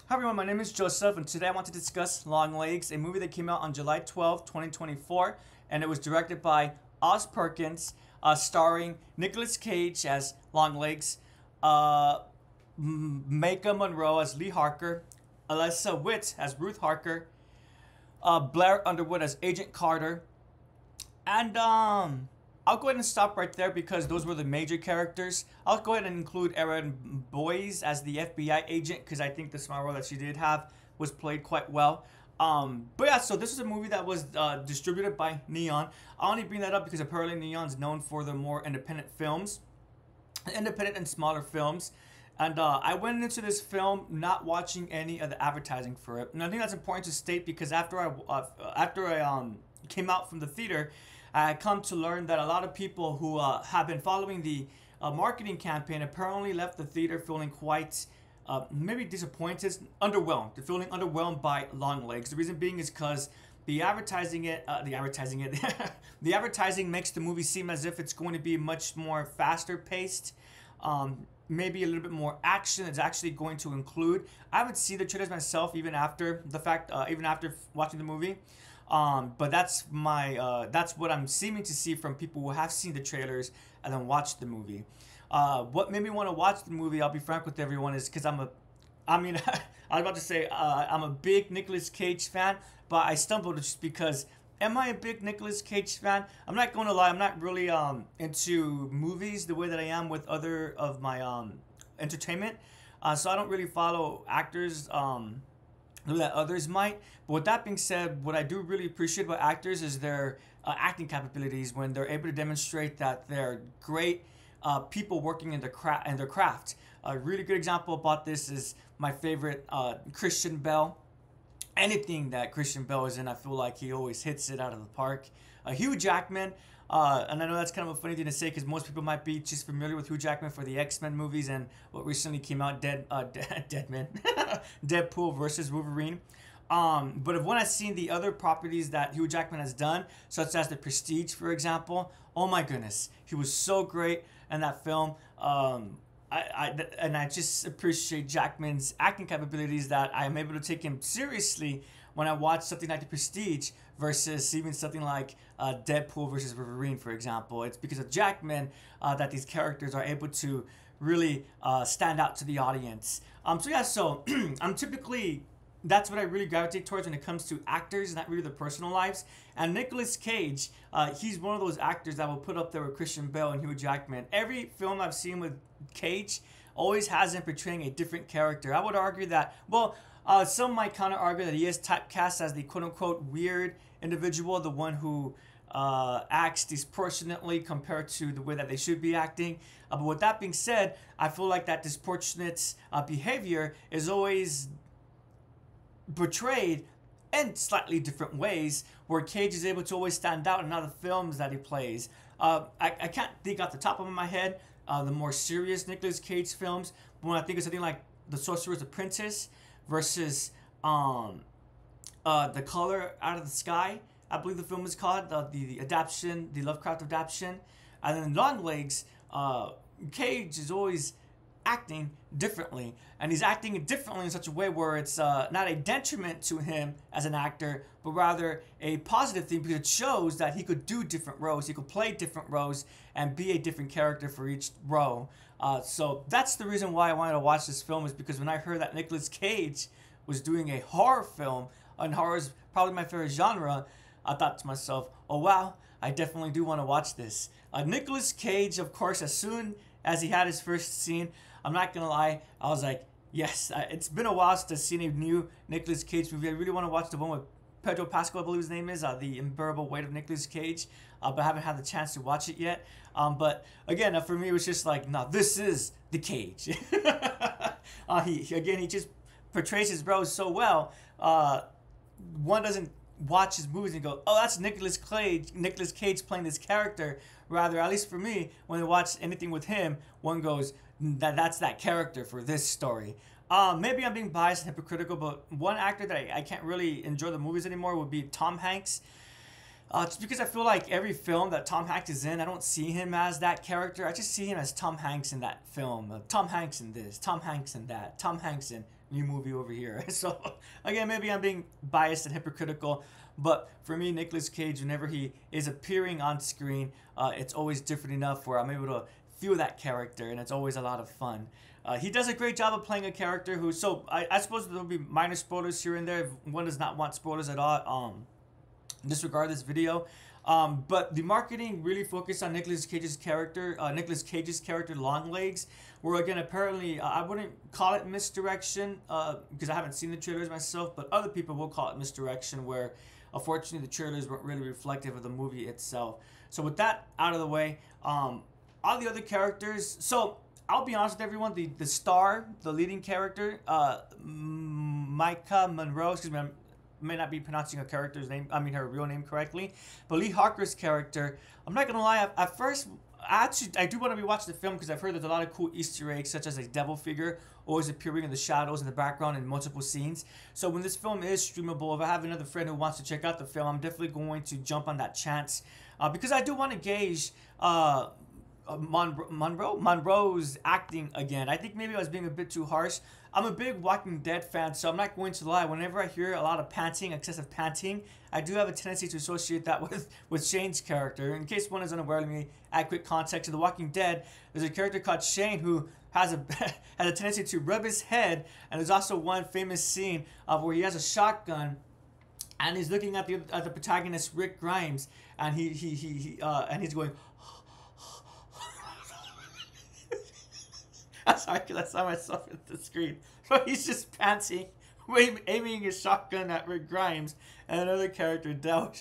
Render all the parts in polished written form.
Hi everyone, my name is Joseph, and today I want to discuss Longlegs, a movie that came out on July 12, 2024, and it was directed by Oz Perkins, starring Nicolas Cage as Longlegs, Maika Monroe as Lee Harker, Alyssa Witt as Ruth Harker, Blair Underwood as Agent Carter, and I'll go ahead and stop right there because those were the major characters. I'll go ahead and include Erin Boyes as the FBI agent because I think the small role that she did have was played quite well. But yeah, so this is a movie that was distributed by Neon. I only bring that up because apparently Neon's known for the more independent films, independent and smaller films. And I went into this film not watching any of the advertising for it, and I think that's important to state because after I came out from the theater, I come to learn that a lot of people who have been following the marketing campaign apparently left the theater feeling quite maybe disappointed, underwhelmed. They're feeling underwhelmed by Longlegs. The reason being is because the advertising makes the movie seem as if it's going to be much more faster paced. Maybe a little bit more action. It's actually going to include. I haven't seen the trailers myself, even after the fact, even after watching the movie. But that's what I'm seeming to see from people who have seen the trailers and then watched the movie. What made me want to watch the movie, I'll be frank with everyone, is because I was about to say I'm a big Nicolas Cage fan, but I stumbled just because. Am I a big Nicolas Cage fan? I'm not going to lie. I'm not really into movies the way that I am with other of my entertainment. So I don't really follow actors that others might. But with that being said, what I do really appreciate about actors is their acting capabilities when they're able to demonstrate that they're great people working in their craft. A really good example about this is my favorite Christian Bale. Anything that Christian Bale is in, I feel like he always hits it out of the park. Hugh Jackman, and I know that's kind of a funny thing to say because most people might be just familiar with Hugh Jackman for the X-Men movies and what recently came out, Deadpool versus Wolverine. But when I've seen the other properties that Hugh Jackman has done, such as The Prestige, for example, oh my goodness, he was so great in that film. I just appreciate Jackman's acting capabilities that I am able to take him seriously when I watch something like The Prestige versus even something like Deadpool versus Wolverine, for example. It's because of Jackman that these characters are able to really stand out to the audience. So I'm typically. That's what I really gravitate towards when it comes to actors, not really their personal lives. And Nicolas Cage, he's one of those actors that will put up there with Christian Bale and Hugh Jackman. Every film I've seen with Cage always has him portraying a different character. I would argue that, some might kind of argue that he is typecast as the quote-unquote weird individual, the one who acts disproportionately compared to the way that they should be acting. But with that being said, I feel like that disproportionate behavior is always portrayed in slightly different ways where Cage is able to always stand out in other films that he plays. I can't think off the top of my head the more serious Nicolas Cage films, but when I think of something like The Sorcerer's Apprentice versus The Color Out of the Sky, I believe the film is called, the adaptation, the Lovecraft adaptation, and then Longlegs, Cage is always acting differently, and he's acting differently in such a way where it's not a detriment to him as an actor, but rather a positive thing because it shows that he could do different roles, he could play different roles and be a different character for each role. So that's the reason why I wanted to watch this film, is because when I heard that Nicolas Cage was doing a horror film, and horror is probably my favorite genre, I thought to myself, oh wow, I definitely do want to watch this. Nicolas Cage, of course, as soon as he had his first scene, I'm not gonna lie, I was like, yes. It's been a while since I've seen a new Nicolas Cage movie. I really want to watch the one with Pedro Pascal, I believe his name is, The Unbearable Weight of Nicolas Cage, but I haven't had the chance to watch it yet. But again, for me, it was just like, no, this is the Cage. He just portrays his bros so well. One doesn't watch his movies and go, oh, that's Nicolas Cage playing this character. Rather, at least for me, when I watch anything with him, one goes, that's that character for this story. Maybe I'm being biased and hypocritical, but one actor that I can't really enjoy the movies anymore would be Tom Hanks. Just because I feel like every film that Tom Hanks is in, I don't see him as that character. I just see him as Tom Hanks in that film. Tom Hanks in this, Tom Hanks in that, Tom Hanks in new movie over here. So again, maybe I'm being biased and hypocritical, but for me, Nicolas Cage, whenever he is appearing on screen, it's always different enough where I'm able to feel that character, and it's always a lot of fun. He does a great job of playing a character who, so I suppose there'll be minor spoilers here and there if one does not want spoilers at all. Disregard this video. But the marketing really focused on Nicolas Cage's character, Longlegs, where again, apparently, I wouldn't call it misdirection, because I haven't seen the trailers myself, but other people will call it misdirection, where unfortunately the trailers weren't really reflective of the movie itself. So with that out of the way, all the other characters, so I'll be honest with everyone, the star, the leading character, Micah Monroe, excuse me, I may not be pronouncing her character's name, her real name correctly, but Lee Harker's character, I'm not gonna lie, at first, I do want to rewatch the film because I've heard there's a lot of cool Easter eggs, such as a devil figure always appearing in the shadows in the background in multiple scenes. So when this film is streamable, if I have another friend who wants to check out the film, I'm definitely going to jump on that chance, because I do want to gauge Monroe's acting again. I think maybe I was being a bit too harsh. I'm a big Walking Dead fan, so I'm not going to lie. Whenever I hear a lot of panting, excessive panting, I do have a tendency to associate that with Shane's character. In case one is unaware, let me add quick context. In The Walking Dead, there's a character called Shane who has a has a tendency to rub his head, and there's also one famous scene where he has a shotgun and he's looking at the protagonist Rick Grimes, and he's going. I'm sorry, because I saw myself at the screen. So he's just panting, aiming his shotgun at Rick Grimes, and another character, Del,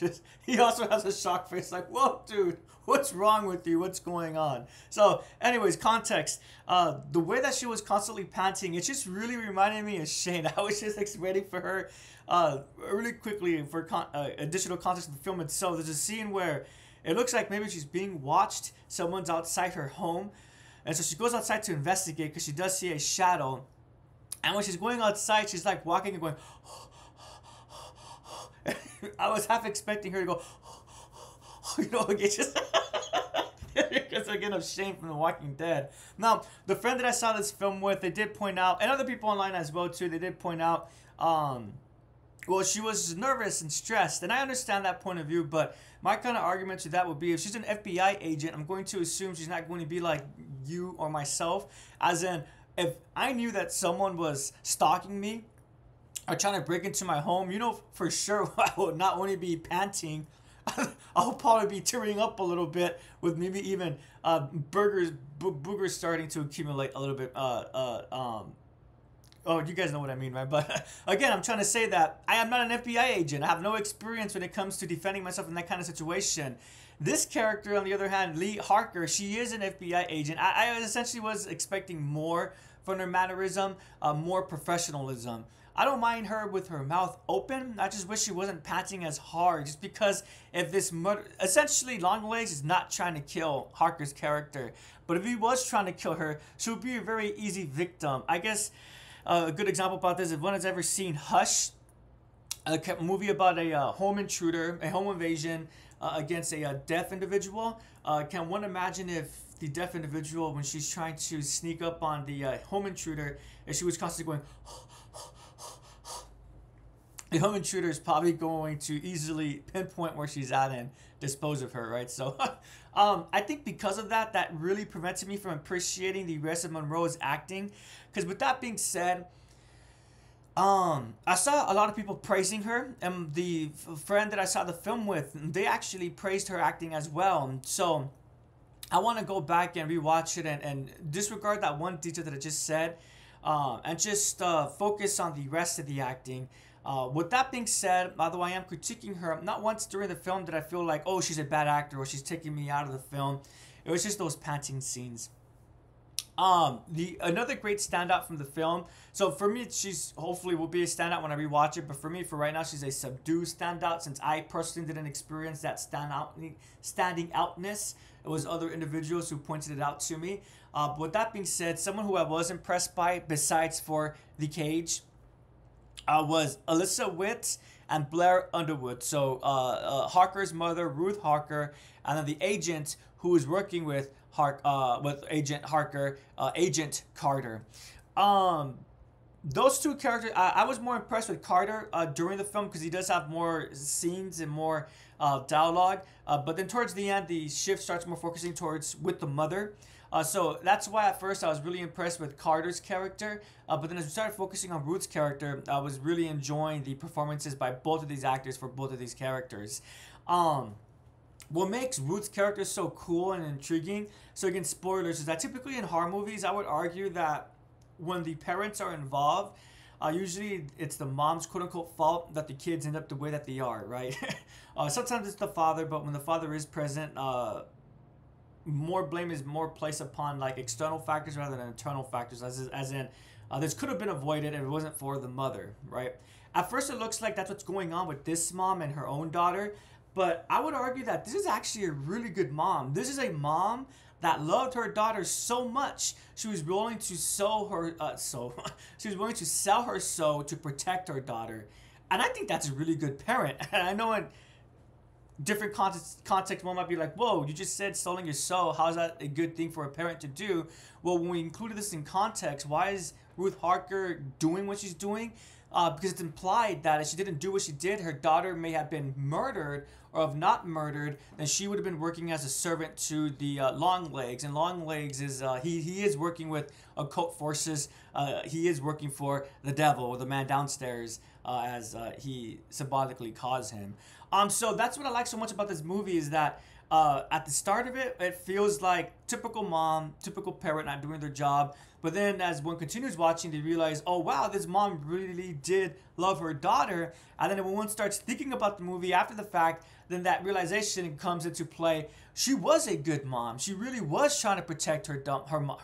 he also has a shock face, like, whoa, dude, what's wrong with you? What's going on? So, anyways, context. The way that she was constantly panting, it just really reminded me of Shane. I was just waiting for her, really quickly, for additional context of the film itself. There's a scene where it looks like maybe she's being watched. Someone's outside her home. And so she goes outside to investigate because she does see a shadow. And when she's going outside, she's like walking and going. I was half expecting her to go, again, just because again of Shane from The Walking Dead. Now, the friend that I saw this film with, they did point out, and other people online as well too, they did point out, well, she was nervous and stressed, and I understand that point of view, but my kind of argument to that would be if she's an FBI agent, I'm going to assume she's not going to be like you or myself, as in, if I knew that someone was stalking me or trying to break into my home, for sure I would not only be panting, I'll probably be tearing up a little bit, with maybe even boogers starting to accumulate a little bit, oh, you guys know what I mean, right? But again, I'm trying to say that I am not an FBI agent. I have no experience when it comes to defending myself in that kind of situation. This character, on the other hand, Lee Harker, she is an FBI agent. I essentially was expecting more from her mannerism, more professionalism. I don't mind her with her mouth open. I just wish she wasn't panting as hard, just because if this essentially Longlegs is not trying to kill Harker's character, but if he was trying to kill her, she would be a very easy victim. I guess a good example about this, if one has ever seen Hush, a movie about a home intruder, a home invasion against a deaf individual, can one imagine if the deaf individual, when she's trying to sneak up on the home intruder, if she was constantly going, the home intruder is probably going to easily pinpoint where she's at and dispose of her, right? So I think because of that, that really prevented me from appreciating the rest of Monroe's acting. Because with that being said, I saw a lot of people praising her, and the friend that I saw the film with, they actually praised her acting as well. So I want to go back and rewatch it and disregard that one detail that I just said, and just focus on the rest of the acting. With that being said, although I am critiquing her, not once during the film did I feel like, oh, she's a bad actor or she's taking me out of the film. It was just those panting scenes. Another great standout from the film. So for me, she's hopefully will be a standout when I rewatch it. But for me, for right now, she's a subdued standout, since I personally didn't experience that standing outness. It was other individuals who pointed it out to me. But with that being said, someone who I was impressed by, besides for the Cage, was Alyssa Witt and Blair Underwood. So Harker's mother, Ruth Harker, and then the agent who is working with Agent Harker, Agent Carter. those two characters, I was more impressed with Carter during the film because he does have more scenes and more dialogue. But then towards the end, the shift starts more focusing towards with the mother. So that's why at first I was really impressed with Carter's character. But then as we started focusing on Ruth's character, I was really enjoying the performances by both of these actors for both of these characters. What makes Ruth's character so cool and intriguing, so again, spoilers, is that typically in horror movies, I would argue that when the parents are involved, usually it's the mom's quote-unquote fault that the kids end up the way that they are, right? Sometimes it's the father, but when the father is present, more blame is more placed upon like external factors rather than internal factors, as in this could have been avoided if it wasn't for the mother, right? At first it looks like that's what's going on with this mom and her own daughter, but I would argue that this is actually a really good mom. This is a mom that loved her daughter so much she was willing to sell her she was willing to sell her soul to protect her daughter, and I think that's a really good parent. And I know in different context one might be like, whoa, you just said selling your soul, how is that a good thing for a parent to do? Well, when we included this in context, why is Ruth Harker doing what she's doing? Because it's implied that if she didn't do what she did, her daughter may have been murdered, or if not murdered, then she would have been working as a servant to the Longlegs. And Longlegs is, he is working with occult forces. He is working for the devil, or the man downstairs, as he symbolically calls him. So that's what I like so much about this movie, is that at the start of it, it feels like typical mom, typical parent not doing their job. But then as one continues watching, they realize, oh wow, this mom really did love her daughter. And then when one starts thinking about the movie after the fact, then that realization comes into play. She was a good mom. She really was trying to protect her daughter.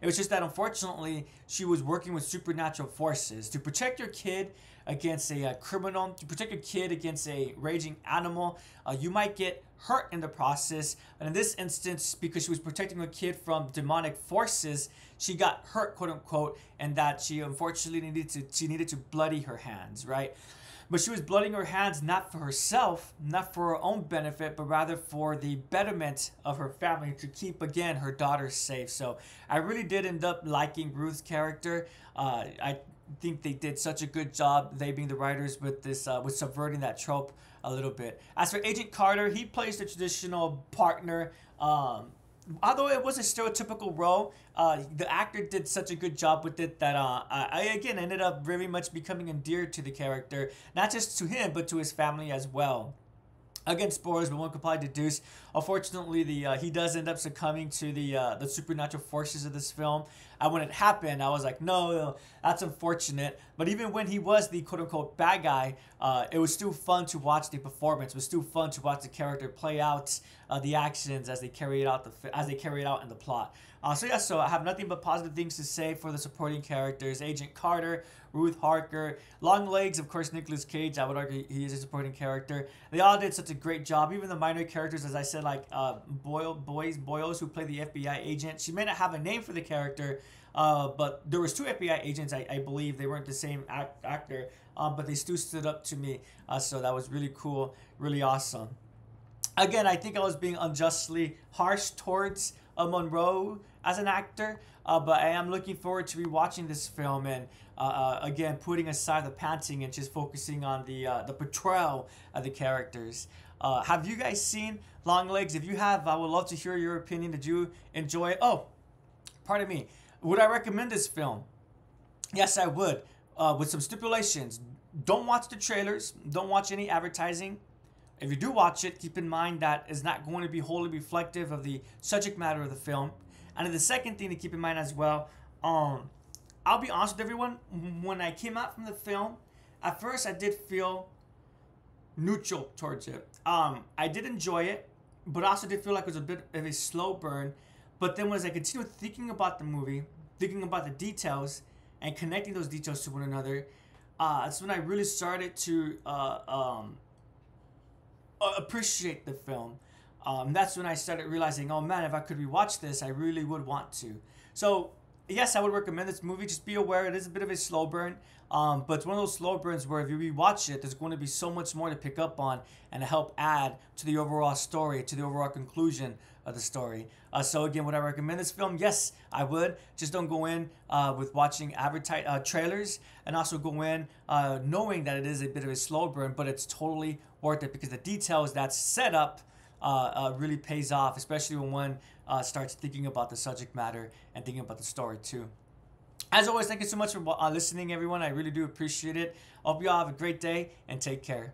It was just that unfortunately she was working with supernatural forces to protect your kid against a criminal, to protect your kid against a raging animal. You might get hurt in the process, and in this instance, because she was protecting her kid from demonic forces, she got hurt, quote unquote, and that she unfortunately needed to bloody her hands, right? But she was blooding her hands not for herself, not for her own benefit, but rather for the betterment of her family, to keep, again, her daughter safe. So I really did end up liking Ruth's character. I think they did such a good job, they being the writers, with this, with subverting that trope a little bit. As for Agent Carter, he plays the traditional partner. Although it was a stereotypical role, the actor did such a good job with it that I again ended up very much becoming endeared to the character, not just to him, but to his family as well. Again, spoilers, but one could probably deduce. Unfortunately, he does end up succumbing to the supernatural forces of this film. And when it happened, I was like, no, that's unfortunate. But even when he was the quote-unquote bad guy, it was still fun to watch the performance. It was still fun to watch the character play out the actions as they carry it out in the plot. So I have nothing but positive things to say for the supporting characters: Agent Carter, Ruth Harker, Longlegs, of course, Nicolas Cage. I would argue he is a supporting character. They all did such a great job. Even the minor characters, as I said, like Boyles, who played the FBI agent. She may not have a name for the character, but there was two FBI agents, I believe. They weren't the same actor, but they still stood up to me. So that was really cool, really awesome. Again, I think I was being unjustly harsh towards Monroe as an actor, but I am looking forward to rewatching this film and again putting aside the panting and just focusing on the portrayal of the characters. Have you guys seen Longlegs? If you have, I would love to hear your opinion. Did you enjoy it? Oh, pardon me. Would I recommend this film? Yes, I would, with some stipulations. Don't watch the trailers. Don't watch any advertising. If you do watch it, keep in mind that it's not going to be wholly reflective of the subject matter of the film. And then the second thing to keep in mind as well, I'll be honest with everyone, when I came out from the film, at first I did feel neutral towards it. I did enjoy it, but I also did feel like it was a bit of a slow burn. But then as I continued thinking about the movie, thinking about the details, and connecting those details to one another, that's when I really started to appreciate the film. That's when I started realizing, oh man, if I could rewatch this, I really would want to. So yes, I would recommend this movie. Just be aware it is a bit of a slow burn. But it's one of those slow burns where if you rewatch it, there's going to be so much more to pick up on and to help add to the overall story, to the overall conclusion of the story. So again, would I recommend this film? Yes, I would. Just don't go in with watching trailers, and also go in knowing that it is a bit of a slow burn, but it's totally worth it because the details that's set up really pays off, especially when one starts thinking about the subject matter and thinking about the story too. As always, thank you so much for listening, everyone. I really do appreciate it. Hope you all have a great day and take care.